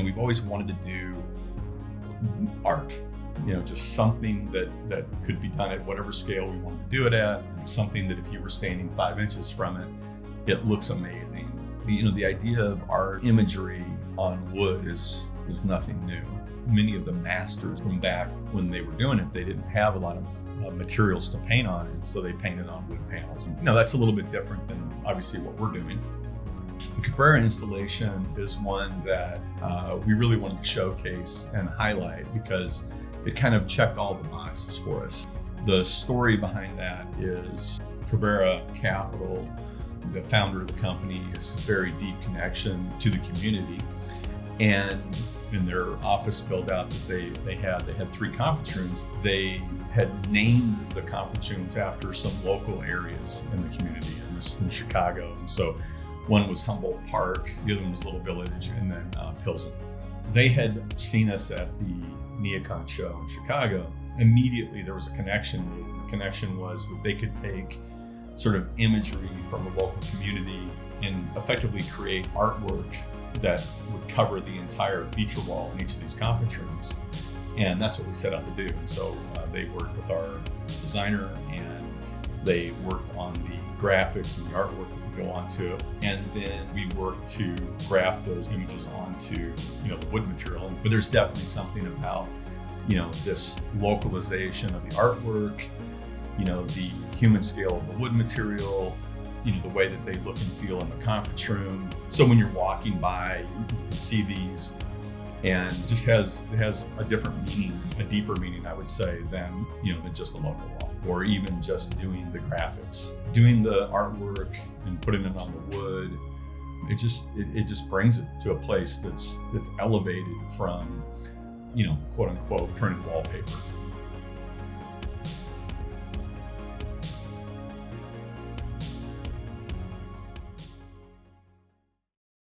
we've always wanted to do art, just something that could be done at whatever scale we wanted to do it at, something that if you were standing 5 inches from it, it looks amazing. The idea of art imagery on wood is nothing new. Many of the masters from back when they were doing it, they didn't have a lot of materials to paint on, and so they painted on wood panels. That's a little bit different than obviously what we're doing. The Cabrera installation is one that we really wanted to showcase and highlight because it kind of checked all the boxes for us. The story behind that is Cabrera Capital, the founder of the company, has a very deep connection to the community. And in their office build out that they had 3 conference rooms. They had named the conference rooms after some local areas in the community, and this in Chicago. And so one was Humboldt Park, the other one was Little Village, and then Pilsen. They had seen us at the Neocon show in Chicago. Immediately there was a connection made. The connection was that they could take sort of imagery from the local community and effectively create artwork that would cover the entire feature wall in each of these conference rooms. And that's what we set out to do. And so they worked with our designer, and they worked on the graphics and the artwork that would go onto it. And then we worked to graft those images onto, the wood material. But there's definitely something about, this localization of the artwork, the human scale of the wood material, the way that they look and feel in the conference room. So when you're walking by, you can see these, and it just has a different meaning, a deeper meaning, I would say, than just the local wall, or even just doing the graphics, doing the artwork and putting it on the wood. It just brings it to a place that's elevated from, quote unquote, printed wallpaper.